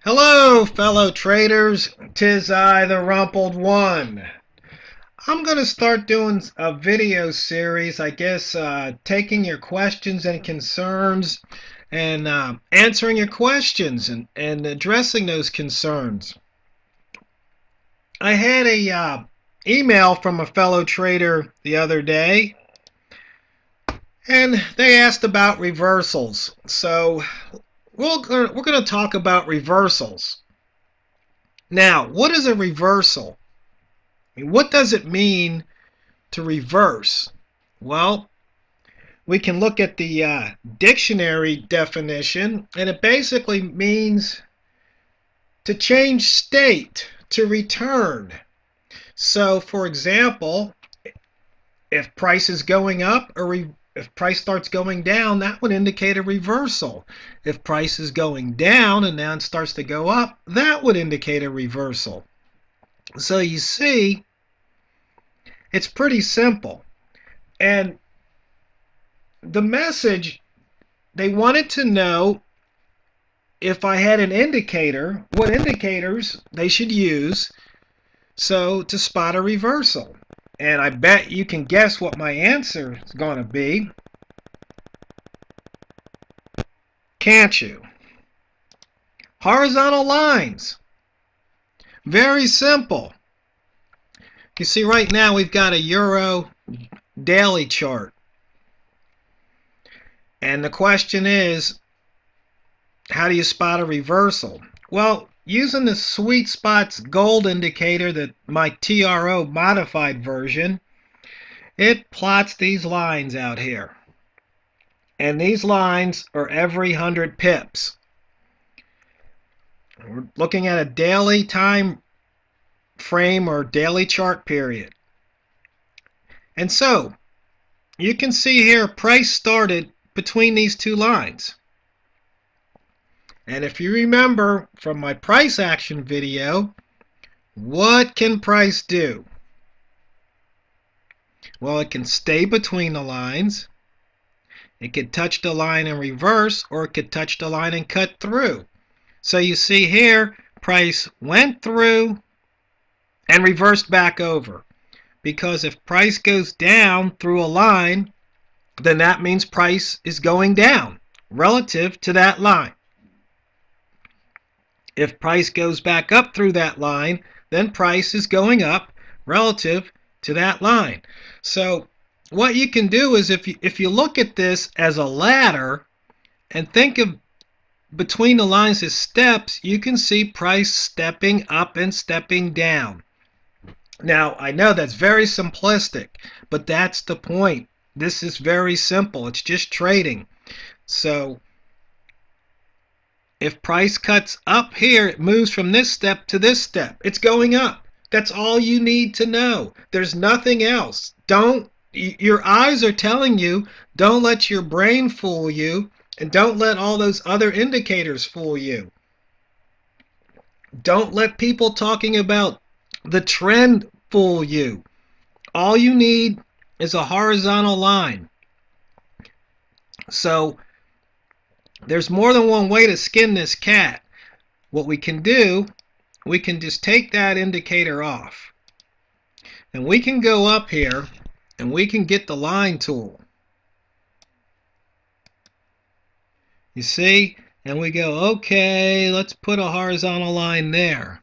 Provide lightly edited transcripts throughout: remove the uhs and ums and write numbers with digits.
Hello, fellow traders. 'Tis I, the Rumpled One. I'm going to start doing a video series, I guess, taking your questions and concerns and answering your questions and addressing those concerns. I had a email from a fellow trader the other day, and they asked about reversals. So we're going to talk about reversals. Now, what is a reversal? What does it mean to reverse? Well, we can look at the dictionary definition, and it basically means to change state, to return. So, for example, if price is going up or if price starts going down, that would indicate a reversal. If price is going down and now it starts to go up, that would indicate a reversal. So you see, it's pretty simple. And the message, they wanted to know if I had an indicator, what indicators they should use to spot a reversal. And I bet you can guess what my answer is going to be. Can't you? Horizontal lines. Very simple. You see, right now we've got a Euro daily chart. And the question is, how do you spot a reversal? Well, using the Sweet Spots Gold indicator, my TRO modified version, it plots these lines out here. And these lines are every 100 pips. We're looking at a daily time frame or daily chart period. And so, you can see here price started between these two lines. And if you remember from my price action video, what can price do? Well, it can stay between the lines. It could touch the line and reverse, or it could touch the line and cut through. So you see here, price went through and reversed back over. Because if price goes down through a line, then that means price is going down relative to that line. If price goes back up through that line, then price is going up relative to that line. So what you can do is if you look at this as a ladder and think of between the lines as steps, you can see price stepping up and stepping down. Now, I know that's very simplistic, but that's the point. This is very simple. It's just trading. So if price cuts up here, it moves from this step to this step. It's going up. That's all you need to know. There's nothing else. Your eyes are telling you, don't let your brain fool you, and don't let all those other indicators fool you. Don't let people talking about the trend fool you. All you need is a horizontal line. So there's more than one way to skin this cat. What we can do, we can just take that indicator off. And we can go up here and we can get the line tool. You see? And we go, okay, let's put a horizontal line there.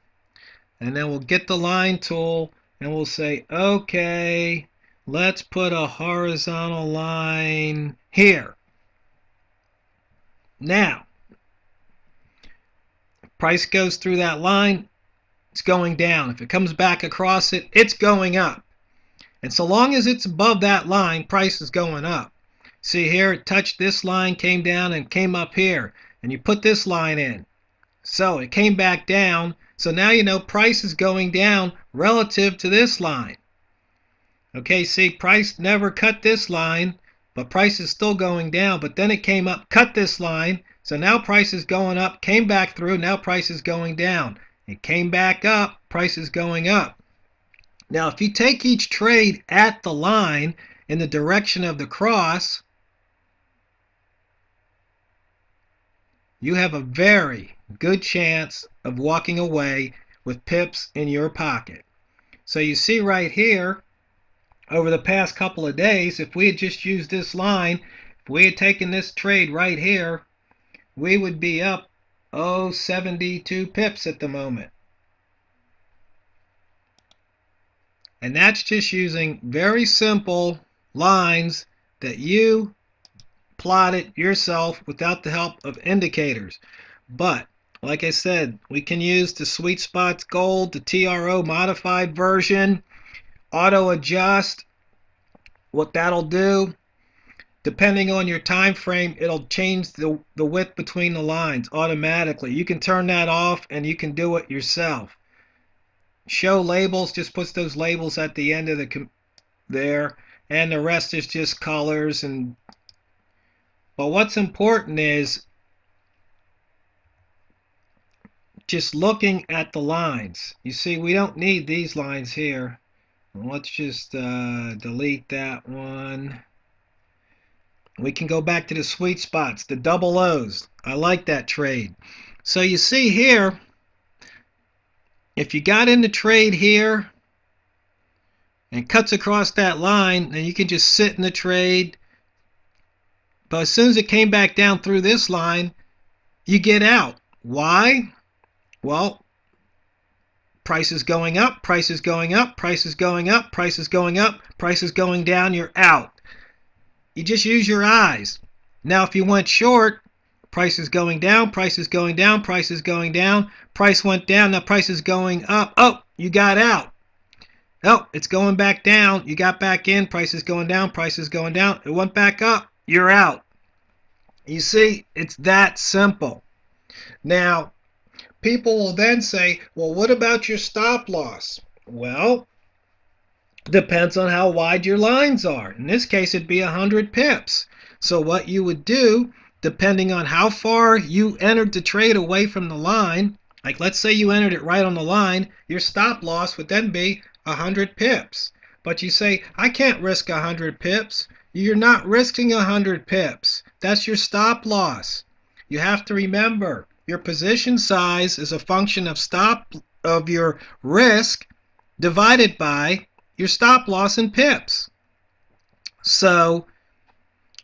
And then we'll get the line tool and we'll say, okay, let's put a horizontal line here. Now, if price goes through that line, it's going down. If it comes back across it, it's going up. And so long as it's above that line, price is going up. See here, it touched this line, came down, and came up here. And you put this line in. So it came back down. So now you know price is going down relative to this line. Okay, see, price never cut this line, but price is still going down. But then it came up, cut this line. So now price is going up, came back through, now price is going down. It came back up, price is going up. Now, if you take each trade at the line in the direction of the cross, you have a very, good chance of walking away with pips in your pocket. So you see right here, over the past couple of days, if we had just used this line, if we had taken this trade right here, we would be up 72 pips at the moment. And that's just using very simple lines that you plotted yourself without the help of indicators. But like I said, we can use the Sweet Spots Gold, the TRO modified version, auto adjust. What that'll do, depending on your time frame, it'll change the width between the lines automatically. You can turn that off and you can do it yourself. Show labels just puts those labels at the end of there, and the rest is just colors. But what's important is just looking at the lines. You see, we don't need these lines here. Let's just delete that one. We can go back to the sweet spots, the double O's. I like that trade. So you see here, if you got in the trade here and cuts across that line, then you can just sit in the trade. But as soon as it came back down through this line, you get out. Why? Well, prices going up, prices going up, prices going up, prices going up, prices going down, you're out. You just use your eyes. Now, if you went short, prices going down, prices going down, prices going down, price went down, now price is going up. Oh, you got out. Oh, it's going back down. You got back in, prices going down, prices going down. It went back up. You're out. You see, it's that simple. Now, people will then say, well, what about your stop loss? Well, depends on how wide your lines are. In this case, it'd be 100 pips. So what you would do, depending on how far you entered the trade away from the line, like let's say you entered it right on the line, your stop loss would then be 100 pips. But you say, I can't risk 100 pips. You're not risking 100 pips. That's your stop loss. You have to remember, your position size is a function of your risk divided by your stop loss in pips. So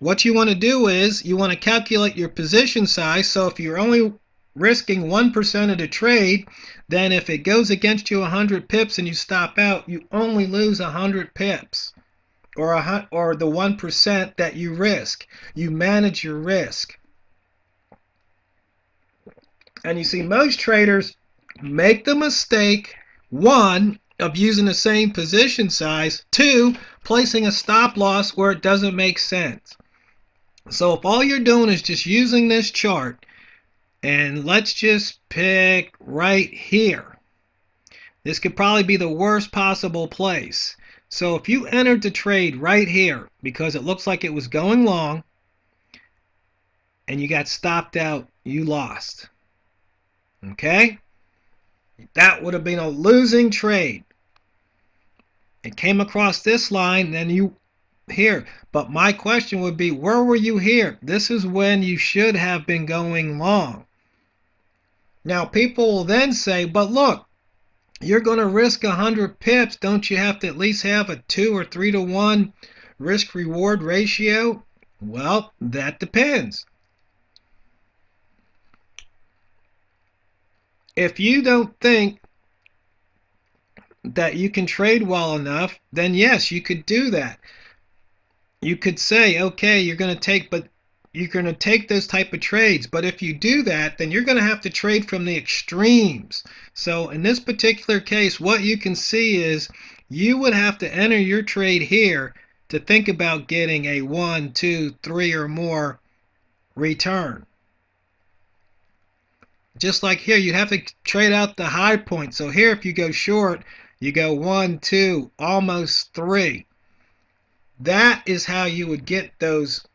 what you want to do is you want to calculate your position size. So if you're only risking 1% of the trade, then if it goes against you 100 pips and you stop out, you only lose 100 pips or the 1% that you risk. You manage your risk. And you see, most traders make the mistake, one, of using the same position size, two, placing a stop loss where it doesn't make sense. So if all you're doing is just using this chart, and let's just pick right here. This could probably be the worst possible place. So if you entered the trade right here because it looks like it was going long and you got stopped out, you lost. Okay? That would have been a losing trade. It came across this line, then you here. But my question would be, where were you here? This is when you should have been going long. Now people will then say, but look, you're going to risk 100 pips. Don't you have to at least have a 2 or 3 to 1 risk reward ratio? Well, that depends. If you don't think that you can trade well enough, then yes, you could do that. You could say, okay, you're going to take those type of trades. But if you do that, then you're going to have to trade from the extremes. So in this particular case, what you can see is you would have to enter your trade here to think about getting a 1, 2, 3 or more return. Just like here, you'd have to trade out the high point. So here, if you go short, you go 1, 2, almost 3. That is how you would get those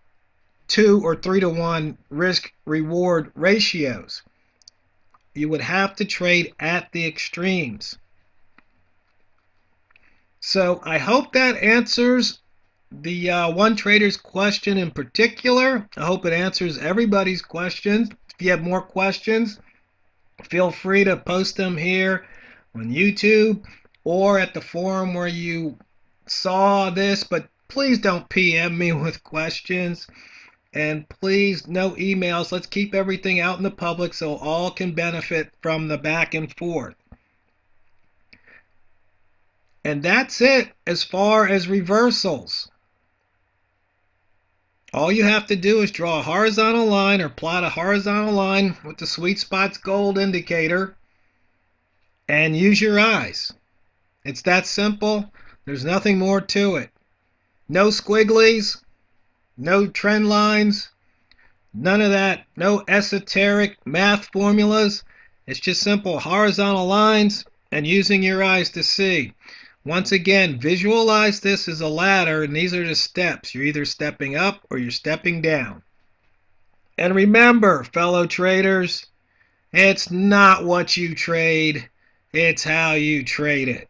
2 or 3 to 1 risk reward ratios. You would have to trade at the extremes. So I hope that answers the one trader's question in particular. I hope it answers everybody's questions. If you have more questions, Feel free to post them here on YouTube or at the forum where you saw this, but please don't PM me with questions. And please, no emails. Let's keep everything out in the public so all can benefit from the back and forth. And that's it as far as reversals. All you have to do is draw a horizontal line or plot a horizontal line with the sweet spot's gold indicator and use your eyes. It's that simple. There's nothing more to it. No squigglies, no trend lines, none of that. No esoteric math formulas. It's just simple horizontal lines and using your eyes to see. Once again, visualize this as a ladder, and these are the steps. You're either stepping up or you're stepping down. And remember, fellow traders, it's not what you trade, it's how you trade it.